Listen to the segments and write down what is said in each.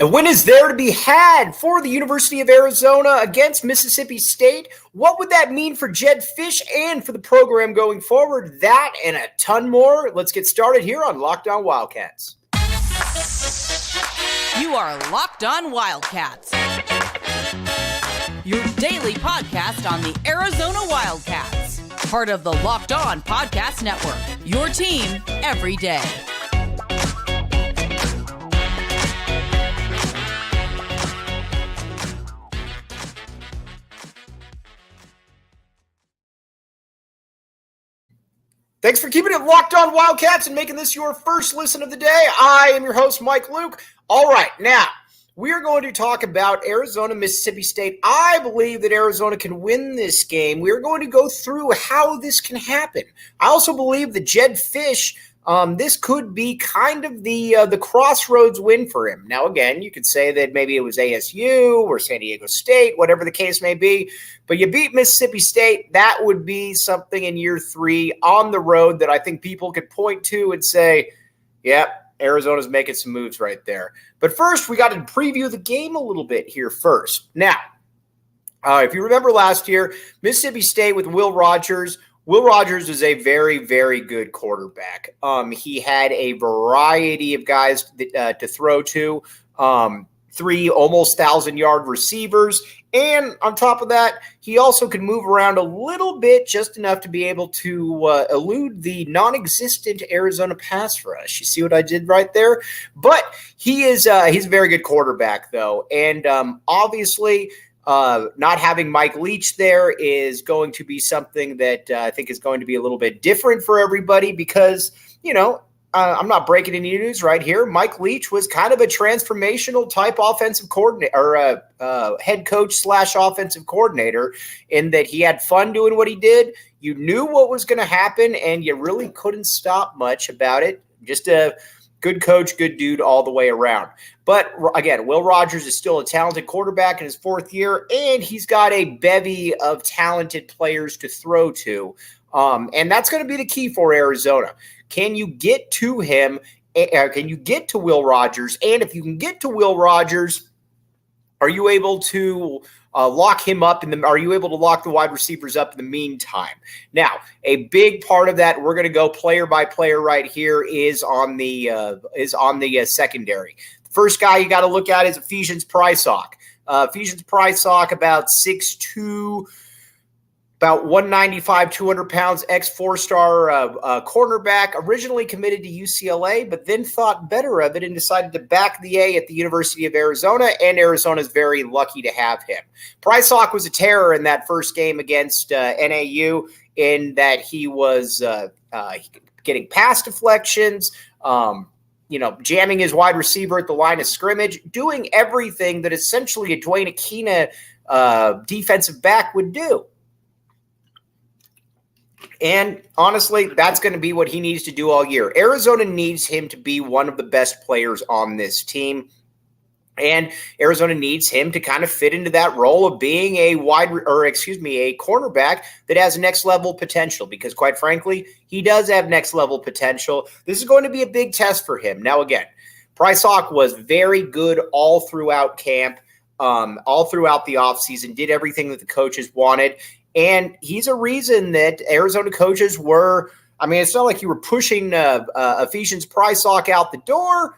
A win is there to be had for the University of Arizona against Mississippi State. What would that mean for Jedd Fisch and for the program going forward? That and a ton more. Let's get started here on Locked On Wildcats. You are Locked On Wildcats, your daily podcast on the Arizona Wildcats. Part of the Locked On Podcast Network, your team every day. Thanks for keeping it locked on Wildcats and making this your first listen of the day. I am your host, Mike Luke. All right, now we are going to talk about Arizona, Mississippi State. I believe that Arizona can win this game. We are going to go through how this can happen. I also believe that Jedd Fisch, this could be kind of the crossroads win for him. Now, again, you could say that maybe it was ASU or San Diego State, whatever the case may be. But you beat Mississippi State, that would be something in year 3 on the road that I think people could point to and say, yep, Arizona's making some moves right there. But first, we got to preview the game a little bit here first. Now, if you remember last year, Mississippi State with Will Rogers is a very, very good quarterback. He had a variety of guys to throw to, 3 almost 1,000-yard receivers. And on top of that, he also could move around a little bit, just enough to be able to elude the non-existent Arizona pass rush. You see what I did right there? But he's a very good quarterback, though. And obviously, not having Mike Leach there is going to be something that I think is going to be a little bit different for everybody because, I'm not breaking any news right here. Mike Leach was kind of a transformational type offensive coordinator or head coach / offensive coordinator in that he had fun doing what he did. You knew what was going to happen, and you really couldn't stop much about it. Just a good coach, good dude all the way around. But again, Will Rogers is still a talented quarterback in his 4th year, and he's got a bevy of talented players to throw to. And that's going to be the key for Arizona. Can you get to him? Can you get to Will Rogers? And if you can get to Will Rogers, are you able to lock him up? Are you able to lock the wide receivers up in the meantime? Now, a big part of that, we're going to go player by player right here, is on the secondary. The first guy you got to look at is Ephesians Prysock. Ephesians Prysock, about 6'2", about 195, 200 pounds, ex-4-star cornerback, originally committed to UCLA, but then thought better of it and decided to back the A at the University of Arizona, and Arizona's very lucky to have him. Prysock was a terror in that first game against NAU in that he was getting pass deflections, jamming his wide receiver at the line of scrimmage, doing everything that essentially a Dwayne Aquina defensive back would do. And honestly, that's going to be what he needs to do all year. Arizona needs him to be one of the best players on this team. And Arizona needs him to kind of fit into that role of being a cornerback that has next level potential, because quite frankly, he does have next level potential. This is going to be a big test for him. Now, again, Prysock was very good all throughout camp, all throughout the offseason, did everything that the coaches wanted. And he's a reason that Arizona coaches were, it's not like you were pushing Ephesians Prysock out the door,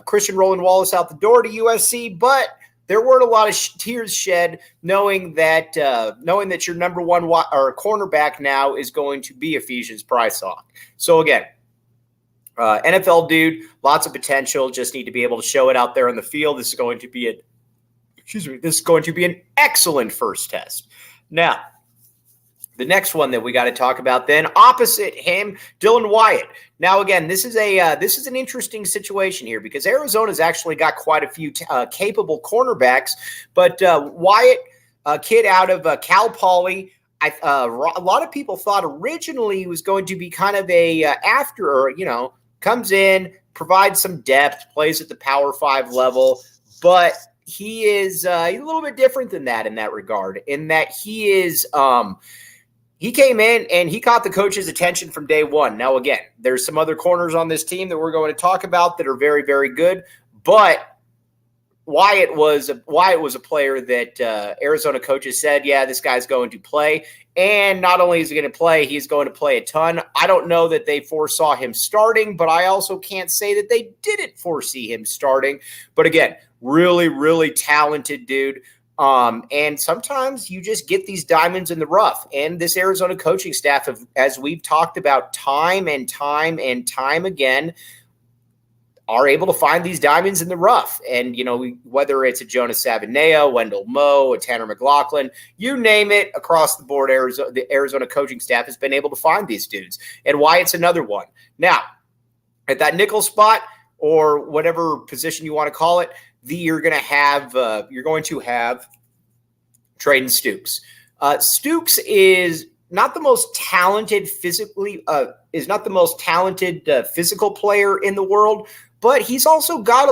Christian Roland Wallace out the door to USC, but there weren't a lot of tears shed knowing that your number one cornerback now is going to be Ephesians Prysock. So again, NFL dude, lots of potential, just need to be able to show it out there on the field. This is going to be an excellent first test. Now, the next one that we got to talk about then, opposite him, Dylan Wyatt. Now, again, this is an interesting situation here because Arizona's actually got quite a few capable cornerbacks, but Wyatt, a kid out of Cal Poly, a lot of people thought originally he was going to be kind of comes in, provides some depth, plays at the Power 5 level, but he is a little bit different than that in that regard, in that he is he came in and he caught the coach's attention from day one. Now, again, there's some other corners on this team that we're going to talk about that are very, very good, But Wyatt was a player that Arizona coaches said, yeah, this guy's going to play. And not only is he going to play, he's going to play a ton. I don't know that they foresaw him starting, but I also can't say that they didn't foresee him starting. But again, really, really talented dude. And sometimes you just get these diamonds in the rough. And this Arizona coaching staff, as we've talked about time and time and time again, are able to find these diamonds in the rough. And, whether it's a Jonas Savinea, Wendell Moe, a Tanner McLaughlin, you name it, across the board, the Arizona coaching staff has been able to find these dudes. And Wyatt's another one. Now, at that nickel spot, or whatever position you want to call it, you're going to have Traden Stukes. Stukes is not the most talented physical player in the world, but he's also got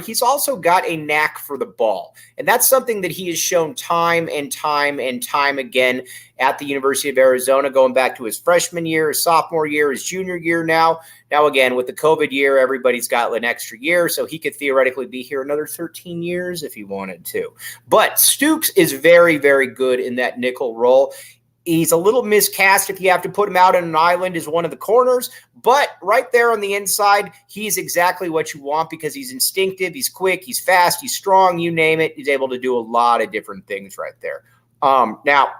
he's also got a knack for the ball. And that's something that he has shown time and time and time again at the University of Arizona, going back to his freshman year, his sophomore year, his junior year now. Now, again, with the COVID year, everybody's got an extra year, so he could theoretically be here another 13 years if he wanted to. But Stukes is very, very good in that nickel role. He's a little miscast if you have to put him out on an island as one of the corners, but right there on the inside, he's exactly what you want because he's instinctive, he's quick, he's fast, he's strong, you name it. He's able to do a lot of different things right there. Now,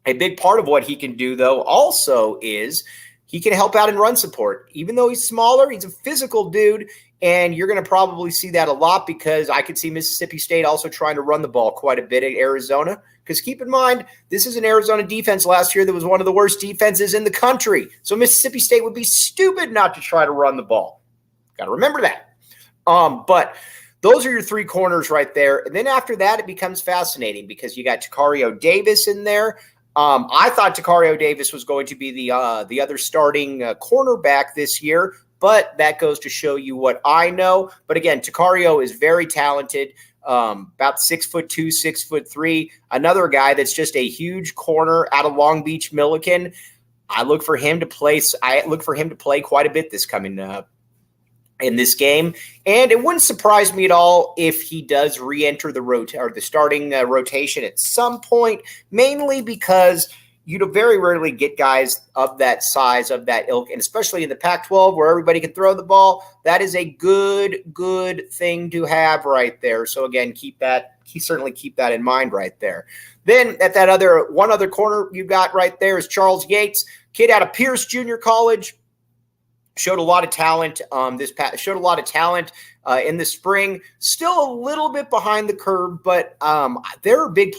a big part of what he can do, though, also is he can help out in run support. Even though he's smaller, he's a physical dude, and you're going to probably see that a lot because I could see Mississippi State also trying to run the ball quite a bit at Arizona. Because keep in mind, this is an Arizona defense last year that was one of the worst defenses in the country. So Mississippi State would be stupid not to try to run the ball. Got to remember that. But those are your three corners right there. And then after that, it becomes fascinating because you got Taquario Davis in there. I thought Taquario Davis was going to be the other starting cornerback this year, but that goes to show you what I know. But again, Taquario is very talented, about 6'2", 6'3". Another guy that's just a huge corner out of Long Beach Millikan. I look for him to play quite a bit this coming in this game, and it wouldn't surprise me at all if he does re-enter the starting rotation at some point, mainly because you very rarely get guys of that size, of that ilk, and especially in the Pac-12 where everybody can throw the ball. That is a good thing to have right there. So again, certainly keep that in mind right there. Then at that one other corner you got right there is Charles Yates, kid out of Pierce Junior College. Showed a lot of talent in the spring. Still a little bit behind the curve, but there are big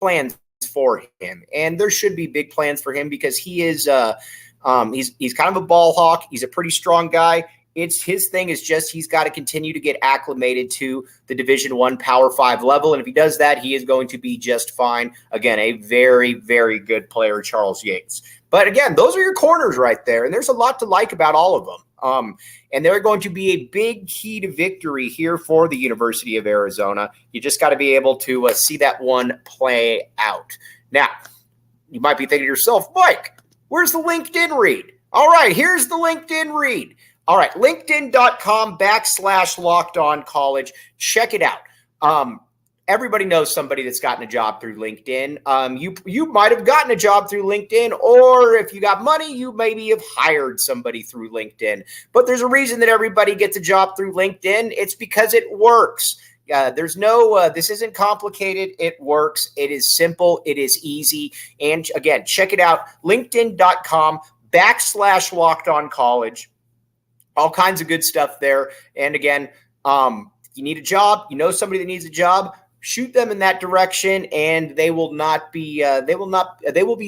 plans for him, and there should be big plans for him because he is he's kind of a ball hawk. He's a pretty strong guy. His thing is just he's got to continue to get acclimated to the Division I Power 5 level, and if he does that, he is going to be just fine. Again, a very, very good player, Charles Yates. But again, those are your corners right there, and there's a lot to like about all of them. And they're going to be a big key to victory here for the University of Arizona. You just got to be able to see that one play out. Now, you might be thinking to yourself, Mike, where's the LinkedIn read? All right, here's the LinkedIn read. All right, linkedin.com/LockedOnCollege. Check it out. Everybody knows somebody that's gotten a job through LinkedIn. You might have gotten a job through LinkedIn, or if you got money, you maybe have hired somebody through LinkedIn. But there's a reason that everybody gets a job through LinkedIn. It's because it works. This isn't complicated. It works. It is simple. It is easy. And again, check it out. LinkedIn.com/LockedOnCollege. All kinds of good stuff there. And again, you need a job, you know somebody that needs a job, shoot them in that direction, and they will be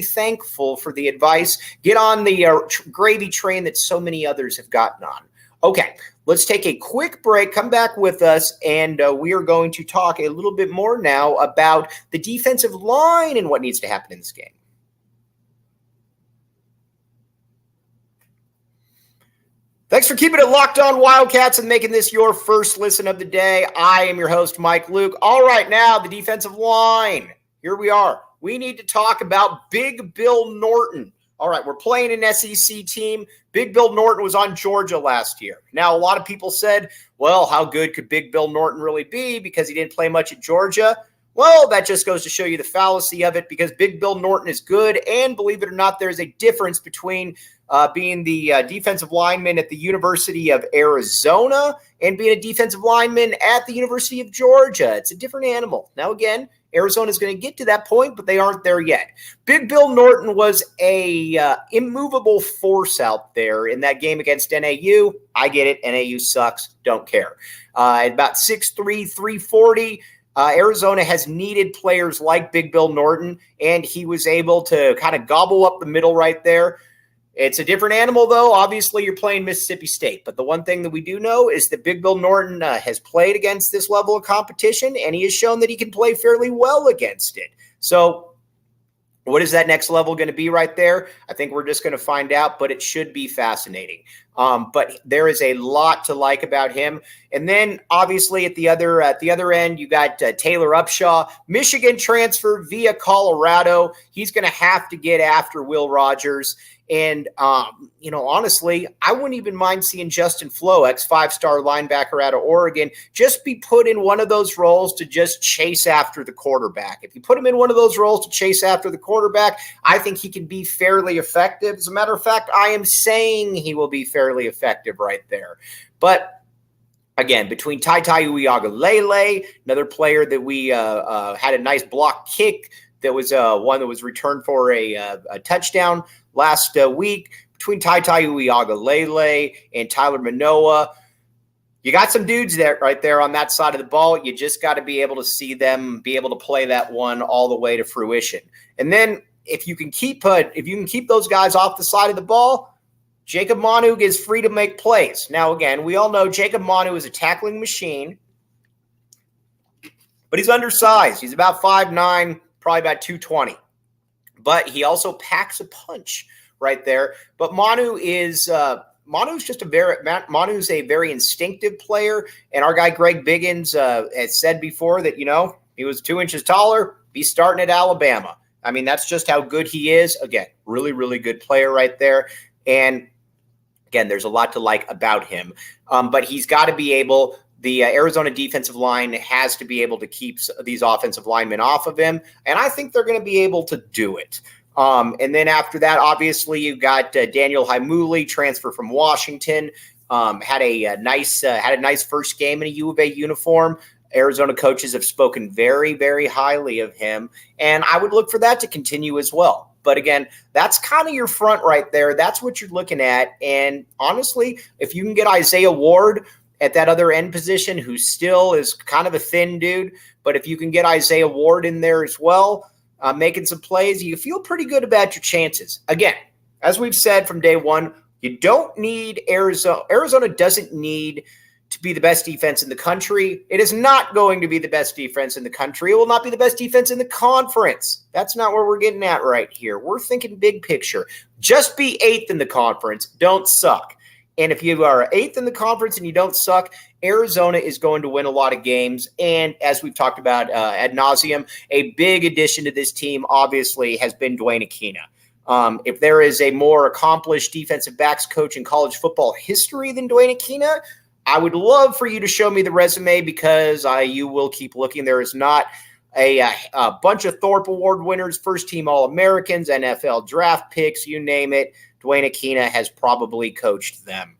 thankful for the advice. Get on the gravy train that so many others have gotten on. Okay, let's take a quick break. Come back with us, and we are going to talk a little bit more now about the defensive line and what needs to happen in this game. Thanks for keeping it locked on Wildcats and making this your first listen of the day. I am your host, Mike Luke. All right, now the defensive line. Here we are. We need to talk about Big Bill Norton. All right, we're playing an SEC team. Big Bill Norton was on Georgia last year. Now, a lot of people said, well, how good could Big Bill Norton really be because he didn't play much at Georgia? Well, that just goes to show you the fallacy of it, because Big Bill Norton is good, and believe it or not, there's a difference between being the defensive lineman at the University of Arizona and being a defensive lineman at the University of Georgia. It's a different animal. Now, again, Arizona is going to get to that point, but they aren't there yet. Big Bill Norton was a immovable force out there in that game against NAU. I get it. NAU sucks. Don't care. At about 6'3", 340, Arizona has needed players like Big Bill Norton, and he was able to kind of gobble up the middle right there. It's a different animal, though. Obviously, you're playing Mississippi State. But the one thing that we do know is that Big Bill Norton has played against this level of competition, and he has shown that he can play fairly well against it. So what is that next level going to be right there? I think we're just going to find out, but it should be fascinating. But there is a lot to like about him. And then, obviously, at the other end, you got Taylor Upshaw, Michigan transfer via Colorado. He's going to have to get after Will Rogers. And, honestly, I wouldn't even mind seeing Justin Flo, ex-5-star linebacker out of Oregon, just be put in one of those roles to just chase after the quarterback. If you put him in one of those roles to chase after the quarterback, I think he can be fairly effective. As a matter of fact, I am saying he will be fairly effective right there. But again, between Uiagalelei, another player that we had a nice block kick, that was one that was returned for a touchdown last week, between Uiagalelei and Tyler Manoa. You got some dudes there right there on that side of the ball. You just got to be able to see them be able to play that one all the way to fruition. And then if you can keep those guys off the side of the ball, Jacob Manu is free to make plays. Now, again, we all know Jacob Manu is a tackling machine, but he's undersized. He's about 5'9", probably about 220. But he also packs a punch right there. But Manu's a very instinctive player. And our guy Greg Biggins has said before that, he was 2 inches taller, he's starting at Alabama. I mean, that's just how good he is. Again, really, really good player right there. And again, there's a lot to like about him. But he's got to be able – the Arizona defensive line has to be able to keep these offensive linemen off of him, and I think they're going to be able to do it. And then after that, obviously, you got Daniel Haimuli, transfer from Washington, had a nice first game in a U of A uniform. Arizona coaches have spoken very, very highly of him, and I would look for that to continue as well. But again, that's kind of your front right there. That's what you're looking at. And honestly, if you can get Isaiah Ward at that other end position, who still is kind of a thin dude, but if you can get Isaiah Ward in there as well, making some plays, you feel pretty good about your chances. Again, as we've said from day one, you don't need Arizona. Arizona doesn't need to be the best defense in the country. It is not going to be the best defense in the country. It will not be the best defense in the conference. That's not where we're getting at right here. We're thinking big picture. Just be 8th in the conference. Don't suck. And if you are 8th in the conference and you don't suck, Arizona is going to win a lot of games. And as we've talked about ad nauseum, a big addition to this team obviously has been Dwayne Aquina. If there is a more accomplished defensive backs coach in college football history than Dwayne Aquina, I would love for you to show me the resume, because you will keep looking. There is not a bunch of Thorpe Award winners, first-team All-Americans, NFL draft picks, you name it. Dwayne Aquina has probably coached them.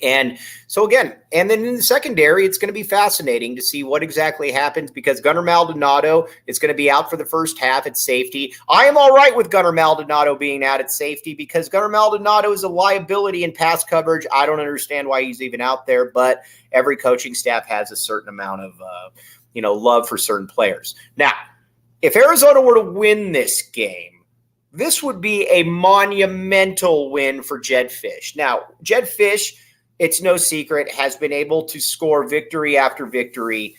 And so again, and then in the secondary, it's going to be fascinating to see what exactly happens, because Gunnar Maldonado is going to be out for the first half at safety. I am all right with Gunnar Maldonado being out at safety, because Gunnar Maldonado is a liability in pass coverage. I don't understand why he's even out there, but every coaching staff has a certain amount of love for certain players. Now, if Arizona were to win this game, this would be a monumental win for Jedd Fisch. Now, Jedd Fisch, it's no secret, has been able to score victory after victory,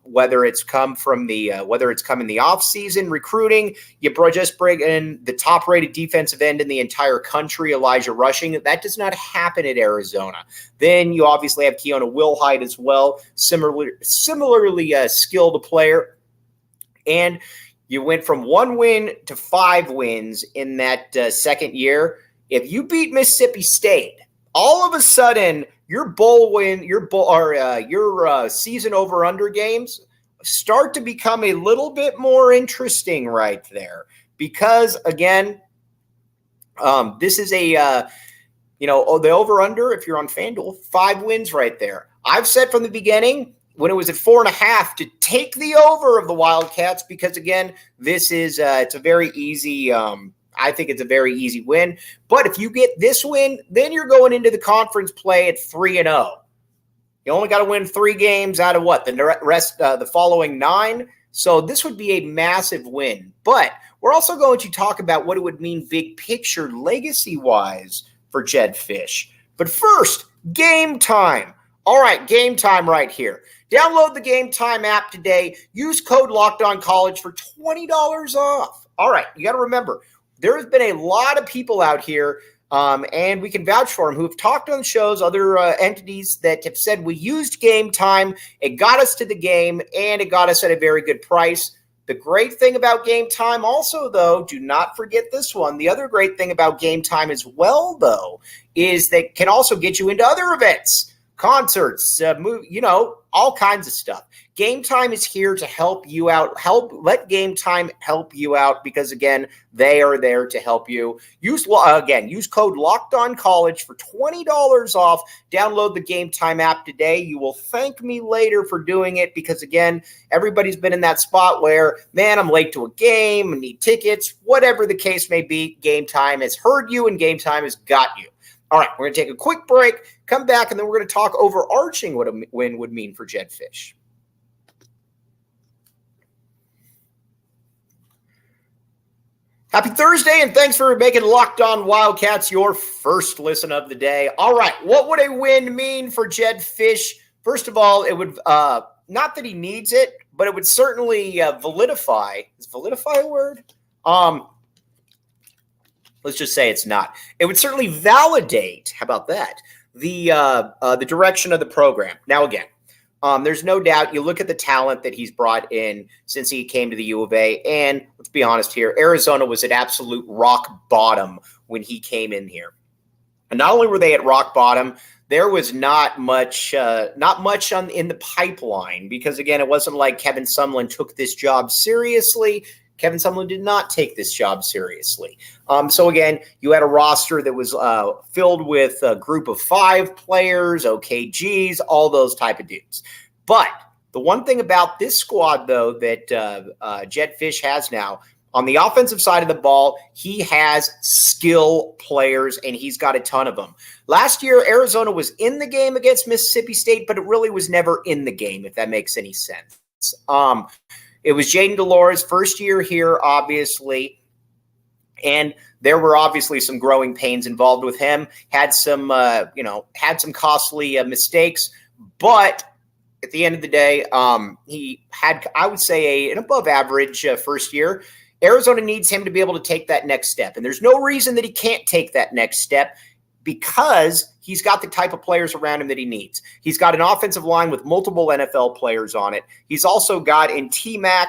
whether it's come in the offseason recruiting. You just bring in the top-rated defensive end in the entire country, Elijah Rushing. That does not happen at Arizona. Then you obviously have Keona Wilhite as well, similarly skilled player. And You went from 1 win to 5 wins in that second year. If you beat Mississippi State, all of a sudden your bowl win, your season over under games start to become a little bit more interesting right there. Because again, this is the over under. If you're on FanDuel, 5 wins right there. I've said from the beginning, when it was at 4.5, to take the over of the Wildcats, because again, this is it's a very easy. I think it's a very easy win. But if you get this win, then you're going into the conference play at 3-0. You only got to win 3 games out of what the rest, the following 9. So this would be a massive win. But we're also going to talk about what it would mean big picture, legacy wise, for Jedd Fisch. But first, Gametime. All right, Gametime right here. Download the Gametime app today. Use code LOCKEDONCollege for $20 off. All right, you got to remember, there has been a lot of people out here, and we can vouch for them, who have talked on shows, other entities that have said we used Gametime, it got us to the game, and it got us at a very good price. The great thing about Gametime also, though, do not forget this one. The other great thing about Gametime as well, though, is that it can also get you into other events. Concerts, all kinds of stuff. Gametime is here to help you out. Let Gametime help you out, because again, they are there to help you. Use code LOCKEDONCollege for $20 off. Download the Gametime app today. You will thank me later for doing it, because again, everybody's been in that spot where, man, I'm late to a game, I need tickets, whatever the case may be. Gametime has heard you, and Gametime has got you. All right, we're going to take a quick break, come back, and then we're going to talk overarching what a win would mean for Jedd Fisch. Happy Thursday, and thanks for making Locked On Wildcats your first listen of the day. All right, what would a win mean for Jedd Fisch? First of all, it would, not that he needs it, but it would certainly validify. Is validify a word? Let's just say it's not. It would certainly validate, how about that, the direction of the program. Now, again, there's no doubt, you look at the talent that he's brought in since he came to the U of A, and let's be honest here, Arizona was at absolute rock bottom when he came in here. And not only were they at rock bottom, there was not much in the pipeline, because, again, it wasn't like Kevin Sumlin took this job seriously. Kevin Sumlin did not take this job seriously. So, again, you had a roster that was filled with a group of 5 players, OKGs, all those type of dudes. But the one thing about this squad, though, that Jedd Fisch has now, on the offensive side of the ball, he has skill players, and he's got a ton of them. Last year, Arizona was in the game against Mississippi State, but it really was never in the game, if that makes any sense. It was Jaden Delores' first year here, obviously, and there were obviously some growing pains involved with him. Had some costly mistakes, but at the end of the day, he had, I would say, an above-average first year. Arizona needs him to be able to take that next step, and there's no reason that he can't take that next step, because he's got the type of players around him that he needs. He's got an offensive line with multiple NFL players on it. He's also got in T-Mac,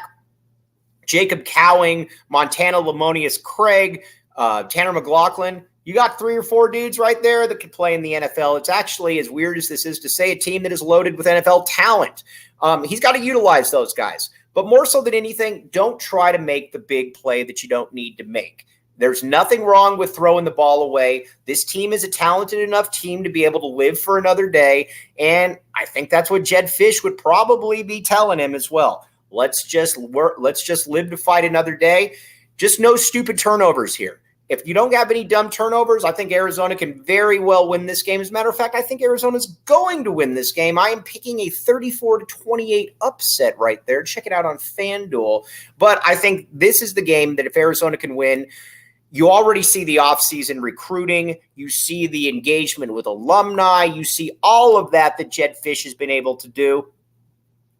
Jacob Cowing, Montana Lamonius Craig, Tanner McLaughlin. You got 3 or 4 dudes right there that could play in the NFL. It's actually, as weird as this is to say, a team that is loaded with NFL talent. He's got to utilize those guys. But more so than anything, don't try to make the big play that you don't need to make. There's nothing wrong with throwing the ball away. This team is a talented enough team to be able to live for another day, and I think that's what Jedd Fisch would probably be telling him as well. Let's just live to fight another day. Just no stupid turnovers here. If you don't have any dumb turnovers, I think Arizona can very well win this game. As a matter of fact, I think Arizona's going to win this game. I am picking a 34-28 upset right there. Check it out on FanDuel. But I think this is the game that if Arizona can win, you already see the offseason recruiting. You see the engagement with alumni. You see all of that Jedd Fisch has been able to do.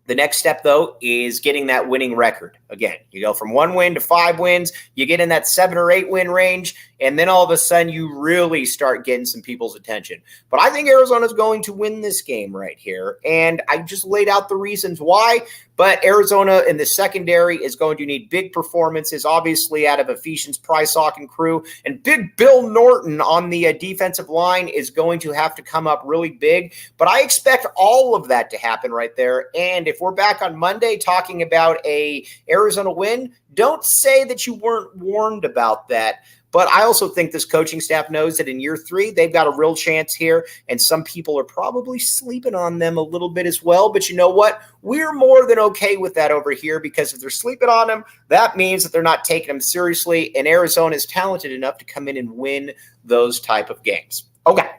The next step, though, is getting that winning record. Again, you go from 1 win to 5 wins. You get in that 7 or 8 win range, and then all of a sudden you really start getting some people's attention. But I think Arizona's going to win this game right here, and I just laid out the reasons why. But Arizona in the secondary is going to need big performances, obviously, out of Ephesians, Prysock, and crew. And Big Bill Norton on the defensive line is going to have to come up really big. But I expect all of that to happen right there. And if we're back on Monday talking about a Arizona win, don't say that you weren't warned about that. But I also think this coaching staff knows that in year 3, they've got a real chance here, and some people are probably sleeping on them a little bit as well. But you know what? We're more than okay with that over here, because if they're sleeping on them, that means that they're not taking them seriously, and Arizona is talented enough to come in and win those type of games. Okay,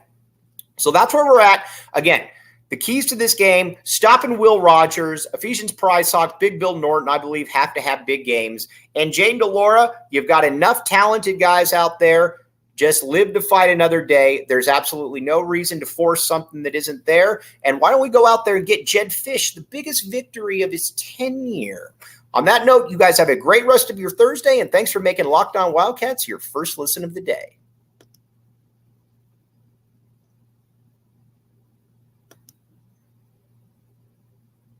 so that's where we're at. Again, the keys to this game, stopping Will Rogers, Ephesians Prysock, Big Bill Norton, I believe, have to have big games. And Jaden DeLaura, you've got enough talented guys out there. Just live to fight another day. There's absolutely no reason to force something that isn't there. And why don't we go out there and get Jedd Fisch the biggest victory of his tenure? On that note, you guys have a great rest of your Thursday, and thanks for making Locked On Wildcats your first listen of the day.